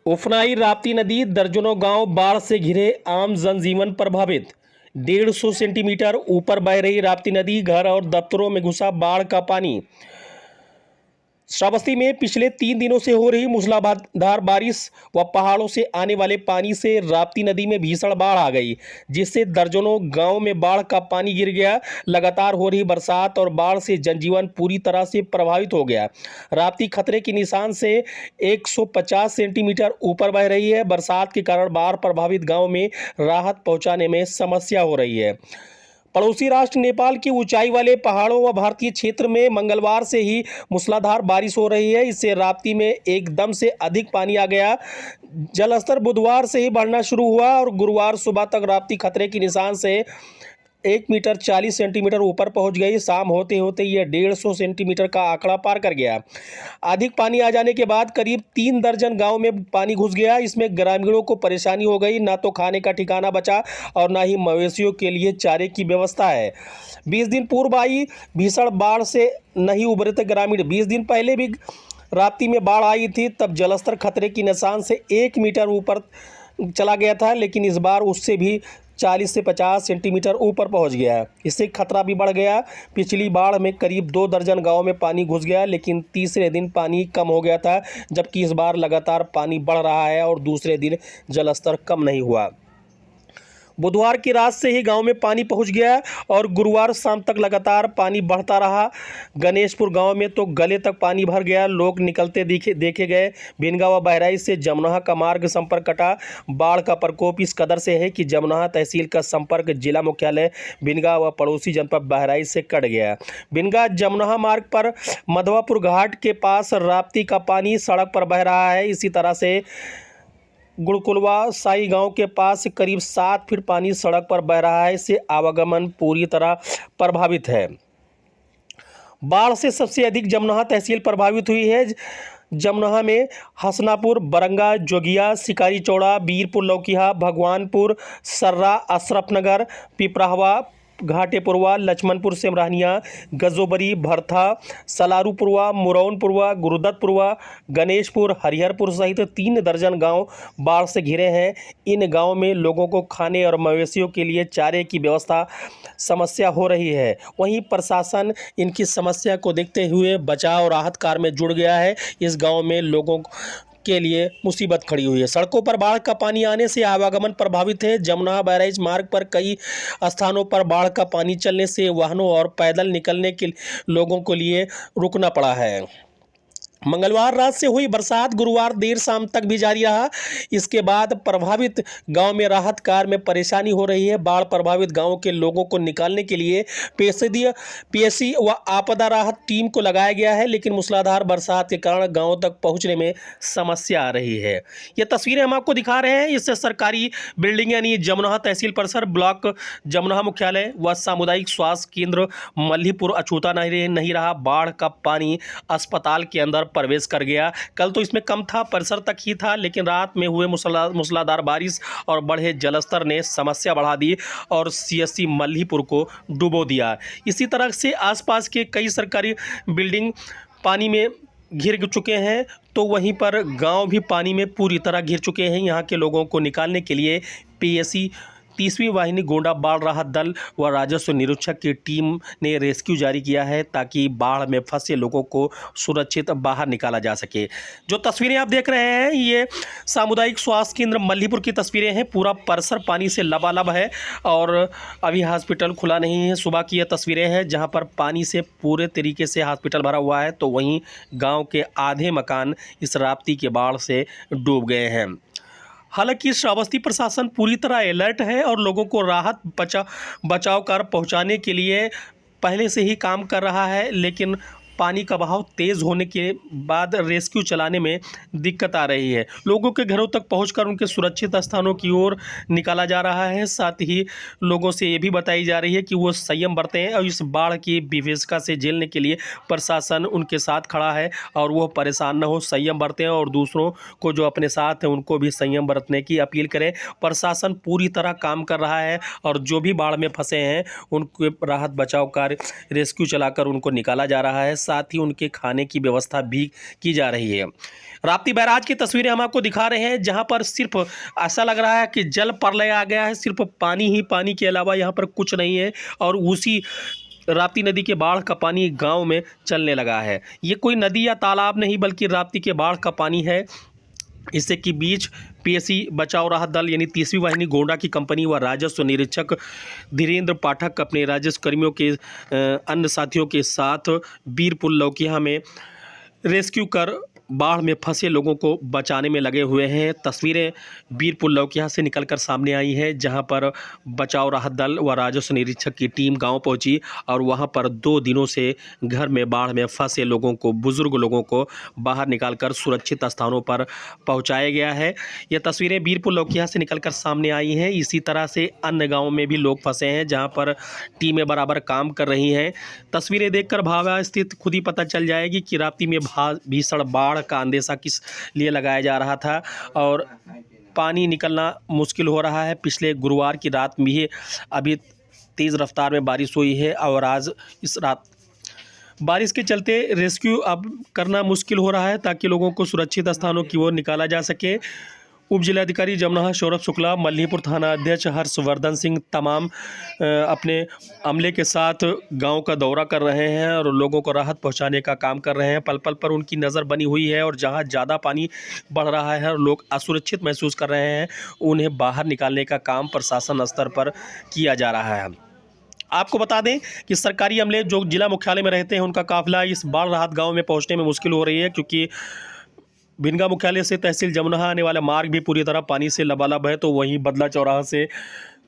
उफनाई राप्ती नदी दर्जनों गांव बाढ़ से घिरे, आम जनजीवन प्रभावित। 150 सेंटीमीटर ऊपर बह रही राप्ती नदी, घर और दफ्तरों में घुसा बाढ़ का पानी। श्रावस्ती में पिछले 3 दिनों से हो रही मूसलाधार बारिश व पहाड़ों से आने वाले पानी से राप्ती नदी में भीषण बाढ़ आ गई, जिससे दर्जनों गांव में बाढ़ का पानी गिर गया। लगातार हो रही बरसात और बाढ़ से जनजीवन पूरी तरह से प्रभावित हो गया। राप्ती खतरे के निशान से 150 सेंटीमीटर ऊपर बह रही है। बरसात के कारण बाढ़ प्रभावित गाँव में राहत पहुँचाने में समस्या हो रही है। पड़ोसी राष्ट्र नेपाल की ऊंचाई वाले पहाड़ों व भारतीय क्षेत्र में मंगलवार से ही मूसलाधार बारिश हो रही है। इससे राप्ती में एकदम से अधिक पानी आ गया। जलस्तर बुधवार से ही बढ़ना शुरू हुआ और गुरुवार सुबह तक राप्ती खतरे के निशान से 1 मीटर 40 सेंटीमीटर ऊपर पहुंच गई। शाम होते होते यह 150 सेंटीमीटर का आंकड़ा पार कर गया। अधिक पानी आ जाने के बाद करीब 3 दर्जन गांव में पानी घुस गया। इसमें ग्रामीणों को परेशानी हो गई। ना तो खाने का ठिकाना बचा और ना ही मवेशियों के लिए चारे की व्यवस्था है। 20 दिन पूर्व आई भीषण बाढ़ से नहीं उभरे थे ग्रामीण। 20 दिन पहले भी राप्ती में बाढ़ आई थी, तब जलस्तर खतरे की निशान से 1 मीटर ऊपर चला गया था, लेकिन इस बार उससे भी 40 से 50 सेंटीमीटर ऊपर पहुंच गया। इससे खतरा भी बढ़ गया। पिछली बाढ़ में करीब 2 दर्जन गांव में पानी घुस गया, लेकिन तीसरे दिन पानी कम हो गया था, जबकि इस बार लगातार पानी बढ़ रहा है और दूसरे दिन जलस्तर कम नहीं हुआ। बुधवार की रात से ही गांव में पानी पहुंच गया और गुरुवार शाम तक लगातार पानी बढ़ता रहा। गणेशपुर गांव में तो गले तक पानी भर गया। लोग निकलते देखे गए। बिनगा व बहराइच से जमुनहा का मार्ग संपर्क कटा। बाढ़ का प्रकोप इस कदर से है कि जमुनहा तहसील का संपर्क जिला मुख्यालय बिनगा व पड़ोसी जनपद बहराइच से कट गया। बिनगा जमुनहा मार्ग पर मधवापुर घाट के पास राप्ती का पानी सड़क पर बह रहा है। इसी तरह से गुड़कुलवा साई गांव के पास करीब 7 फीट पानी सड़क पर बह रहा है। इससे आवागमन पूरी तरह प्रभावित है। बाढ़ से सबसे अधिक जमुनहा तहसील प्रभावित हुई है। जमुनहा में हसनापुर, बरंगा, जोगिया, शिकारी चौड़ा, वीरपुर लौकिया, भगवानपुर, सर्रा, अशरफनगर, पिपराहवा, घाटेपुरवा, लक्ष्मणपुर, सिमरानिया, गजोबरी, भरथा, सलारूपुरवा, मुरौनपुरवा, गुरुदत्तपुरवा, गणेशपुर, हरिहरपुर सहित 3 दर्जन गांव बाढ़ से घिरे हैं। इन गांव में लोगों को खाने और मवेशियों के लिए चारे की व्यवस्था समस्या हो रही है। वहीं प्रशासन इनकी समस्या को देखते हुए बचाव और राहत कार्य में जुड़ गया है। इस गाँव में लोगों के लिए मुसीबत खड़ी हुई है। सड़कों पर बाढ़ का पानी आने से आवागमन प्रभावित है। जमुनहा बहराइच मार्ग पर कई स्थानों पर बाढ़ का पानी चलने से वाहनों और पैदल निकलने के लोगों को लिए रुकना पड़ा है। मंगलवार रात से हुई बरसात गुरुवार देर शाम तक भी जारी रहा। इसके बाद प्रभावित गांव में राहत कार्य में परेशानी हो रही है। बाढ़ प्रभावित गांवों के लोगों को निकालने के लिए पीएसी व आपदा राहत टीम को लगाया गया है, लेकिन मूसलाधार बरसात के कारण गांवों तक पहुंचने में समस्या आ रही है। ये तस्वीरें हम आपको दिखा रहे हैं। इससे सरकारी बिल्डिंग यानी जमुनहा तहसील परिसर, ब्लॉक जमुनहा मुख्यालय व सामुदायिक स्वास्थ्य केंद्र मल्लीपुर अछूता नहीं रहा। बाढ़ का पानी अस्पताल के अंदर प्रवेश कर गया। कल तो इसमें कम था, परिसर तक ही था, लेकिन रात में हुए मूसलाधार बारिश और बढ़े जलस्तर ने समस्या बढ़ा दी और सीएससी मल्लीपुर को डुबो दिया। इसी तरह से आसपास के कई सरकारी बिल्डिंग पानी में घिर चुके हैं, तो वहीं पर गांव भी पानी में पूरी तरह घिर चुके हैं। यहाँ के लोगों को निकालने के लिए पीएसी 30वीं वाहिनी गोंडा बाढ़ राहत दल व राजस्व निरीक्षक की टीम ने रेस्क्यू जारी किया है, ताकि बाढ़ में फंसे लोगों को सुरक्षित बाहर निकाला जा सके। जो तस्वीरें आप देख रहे हैं, ये सामुदायिक स्वास्थ्य केंद्र मल्लीपुर की तस्वीरें हैं। पूरा परिसर पानी से लबालब है और अभी हॉस्पिटल खुला नहीं है। सुबह की ये तस्वीरें हैं जहाँ पर पानी से पूरे तरीके से हॉस्पिटल भरा हुआ है, तो वहीं गाँव के आधे मकान इस राप्ती के बाढ़ से डूब गए हैं। हालांकि श्रावस्ती प्रशासन पूरी तरह अलर्ट है और लोगों को राहत बचाव कार्य पहुंचाने के लिए पहले से ही काम कर रहा है, लेकिन पानी का बहाव तेज़ होने के बाद रेस्क्यू चलाने में दिक्कत आ रही है। लोगों के घरों तक पहुंचकर उनके सुरक्षित स्थानों की ओर निकाला जा रहा है। साथ ही लोगों से ये भी बताई जा रही है कि वो संयम बरतें और इस बाढ़ की विभीषिका से झेलने के लिए प्रशासन उनके साथ खड़ा है और वो परेशान न हो, संयम बरतें और दूसरों को जो अपने साथ हैं उनको भी संयम बरतने की अपील करें। प्रशासन पूरी तरह काम कर रहा है और जो भी बाढ़ में फंसे हैं उनके राहत बचाव कार्य रेस्क्यू चलाकर उनको निकाला जा रहा है। साथ ही उनके खाने की व्यवस्था भी की जा रही है। राप्ती बैराज की तस्वीरें हम आपको दिखा रहे हैं, जहां पर सिर्फ ऐसा लग रहा है कि जल प्रलय आ गया है, सिर्फ पानी ही पानी के अलावा यहां पर कुछ नहीं है। और उसी राप्ती नदी के बाढ़ का पानी गांव में चलने लगा है। ये कोई नदी या तालाब नहीं बल्कि राप्ती के बाढ़ का पानी है। इससे कि बीच पीएसी बचाव राहत दल यानी 30वीं वाहिनी गोंडा की कंपनी व राजस्व निरीक्षक धीरेन्द्र पाठक अपने राजस्व कर्मियों के अन्य साथियों के साथ बीरपुर लौकिया में रेस्क्यू कर बाढ़ में फंसे लोगों को बचाने में लगे हुए हैं। तस्वीरें बीरपुर लौकिया से निकलकर सामने आई है, जहां पर बचाव राहत दल व राजस्व निरीक्षक की टीम गांव पहुंची और वहां पर 2 दिनों से घर में बाढ़ में फंसे लोगों को, बुजुर्ग लोगों को बाहर निकालकर सुरक्षित स्थानों पर पहुंचाया गया है। ये तस्वीरें बीरपुर लौकिया से निकलकर सामने आई हैं। इसी तरह से अन्य गाँव में भी लोग फंसे हैं, जहाँ पर टीमें बराबर काम कर रही हैं। तस्वीरें देखकर भावा स्थिति खुद ही पता चल जाएगी कि राप्ती में भीषण बाढ़ का अंदेशा किस लिए लगाया जा रहा था और पानी निकलना मुश्किल हो रहा है। पिछले गुरुवार की रात में ही अभी तेज़ रफ्तार में बारिश हुई है और आज इस रात बारिश के चलते रेस्क्यू अब करना मुश्किल हो रहा है ताकि लोगों को सुरक्षित स्थानों की ओर निकाला जा सके। उप जिलाधिकारी जमुना सौरभ शुक्ला, मल्हीपुर थाना अध्यक्ष हर्षवर्धन सिंह तमाम अपने अमले के साथ गांव का दौरा कर रहे हैं और लोगों को राहत पहुंचाने का काम कर रहे हैं। पल पल पर उनकी नज़र बनी हुई है और जहां ज़्यादा पानी बढ़ रहा है और लोग असुरक्षित महसूस कर रहे हैं, उन्हें बाहर निकालने का काम प्रशासन स्तर पर किया जा रहा है। आपको बता दें कि सरकारी अमले जो जिला मुख्यालय में रहते हैं, उनका काफिला इस बाढ़ राहत गाँव में पहुँचने में मुश्किल हो रही है, क्योंकि भिनगा मुख्यालय से तहसील जमुना आने वाला मार्ग भी पूरी तरह पानी से लबालब है, तो वहीं बदला चौराहा से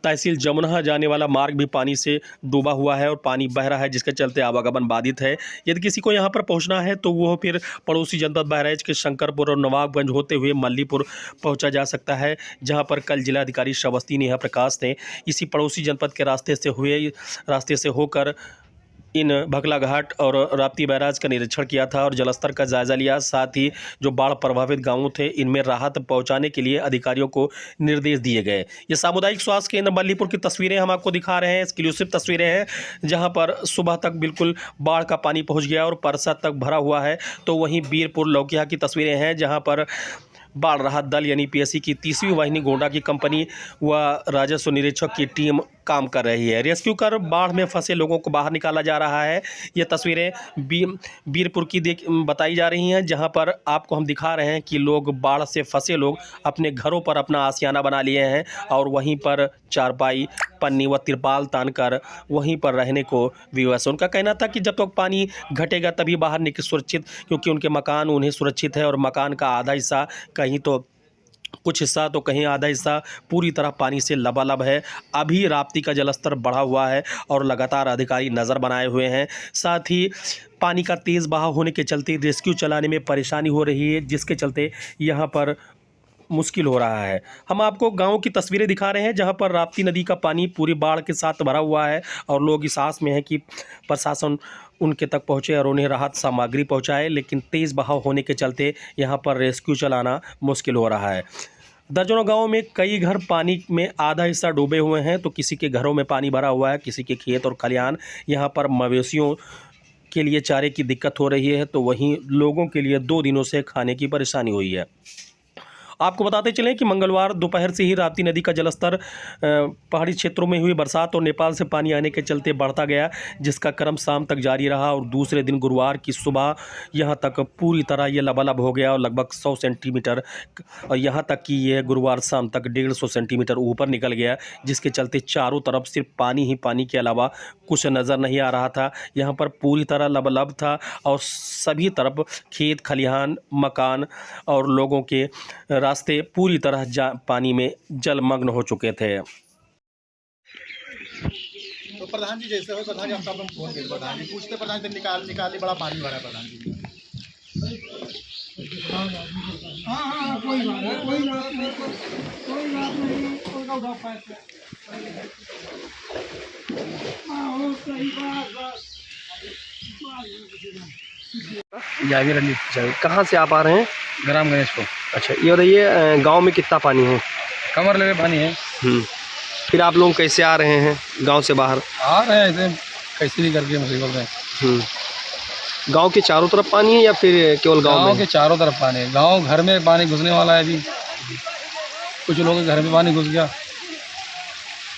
तहसील जमुना जाने वाला मार्ग भी पानी से डूबा हुआ है और पानी बह रहा है, जिसके चलते आवागमन बाधित है। यदि किसी को यहां पर पहुंचना है तो वो फिर पड़ोसी जनपद बहराइच के शंकरपुर और नवाबगंज होते हुए मल्हीपुर पहुंचा जा सकता है, जहां पर कल जिलाधिकारी श्रावस्ती नेहा प्रकाश ने इसी पड़ोसी जनपद के रास्ते से होकर इन भकला घाट और राप्ती बैराज का निरीक्षण किया था और जलस्तर का जायजा लिया। साथ ही जो बाढ़ प्रभावित गांव थे, इनमें राहत पहुंचाने के लिए अधिकारियों को निर्देश दिए गए। ये सामुदायिक स्वास्थ्य केंद्र मल्हीपुर की तस्वीरें हम आपको दिखा रहे हैं, एक्सक्लूसिव तस्वीरें हैं, जहां पर सुबह तक बिल्कुल बाढ़ का पानी पहुंच गया और परसा तक भरा हुआ है। तो वहीं बीरपुर लौकिया की तस्वीरें हैं, जहाँ पर बाढ़ राहत दल यानी पीएसी की 30वीं वाहिनी गोंडा की कंपनी व राजस्व निरीक्षक की टीम काम कर रही है। रेस्क्यू कर बाढ़ में फंसे लोगों को बाहर निकाला जा रहा है। ये तस्वीरें बीरपुर की बताई जा रही हैं, जहां पर आपको हम दिखा रहे हैं कि लोग, बाढ़ से फंसे लोग अपने घरों पर अपना आशियाना बना लिए हैं और वहीं पर चारपाई, पन्नी व तिरपाल तानकर वहीं पर रहने को विवश। उनका कहना था कि जब तक पानी घटेगा तभी बाहर निकल सुरक्षित, क्योंकि उनके मकान उन्हें सुरक्षित है और मकान का आधा हिस्सा, कहीं तो कुछ हिस्सा तो कहीं आधा हिस्सा पूरी तरह पानी से लबालब है। अभी राप्ती का जलस्तर बढ़ा हुआ है और लगातार अधिकारी नज़र बनाए हुए हैं। साथ ही पानी का तेज़ बहाव होने के चलते रेस्क्यू चलाने में परेशानी हो रही है, जिसके चलते यहाँ पर मुश्किल हो रहा है। हम आपको गांव की तस्वीरें दिखा रहे हैं, जहां पर राप्ती नदी का पानी पूरी बाढ़ के साथ भरा हुआ है और लोग इस आस में हैं कि प्रशासन उनके तक पहुंचे और उन्हें राहत सामग्री पहुंचाए, लेकिन तेज़ बहाव होने के चलते यहां पर रेस्क्यू चलाना मुश्किल हो रहा है। दर्जनों गाँव में कई घर पानी में आधा हिस्सा डूबे हुए हैं, तो किसी के घरों में पानी भरा हुआ है, किसी के खेत और खलिहान। यहाँ पर मवेशियों के लिए चारे की दिक्कत हो रही है, तो वहीं लोगों के लिए 2 दिनों से खाने की परेशानी हुई है। आपको बताते चलें कि मंगलवार दोपहर से ही राप्ती नदी का जलस्तर पहाड़ी क्षेत्रों में हुई बरसात और नेपाल से पानी आने के चलते बढ़ता गया, जिसका क्रम शाम तक जारी रहा और दूसरे दिन गुरुवार की सुबह यहां तक पूरी तरह ये लबालब हो गया और लगभग 100 सेंटीमीटर, और यहां तक कि ये गुरुवार शाम तक 150 सेंटीमीटर ऊपर निकल गया, जिसके चलते चारों तरफ सिर्फ पानी ही पानी के अलावा कुछ नज़र नहीं आ रहा था। यहाँ पर पूरी तरह लबालब था और सभी तरफ खेत खलिहान, मकान और लोगों के रास्ते पूरी तरह पानी में जलमग्न हो चुके थे। तो प्रधान जी जैसे हो, प्रधान जी हम सब फोन कर प्रधान जी पूछते, प्रधान जी निकाली बड़ा पानी भरा है प्रधान जी। हाँ कोई बात नहीं, कोई बात नहीं, कोई बात नहीं, कोई का उठा पाए हाँ सही बात। जावेद अली। कहाँ से आप आ रहे हैं? ग्राम गणेश को। अच्छा, ये बताइए गांव में कितना पानी है? कमर लगे पानी है। फिर आप लोग कैसे आ रहे हैं गांव से बाहर? आ रहे हैं ऐसे कैसे भी करके मुसीबत में। गांव के चारों तरफ पानी है या फिर केवल गांव गांव में? के चारों तरफ पानी है। गांव घर में पानी घुसने वाला है अभी, कुछ लोगों के घर में पानी घुस गया।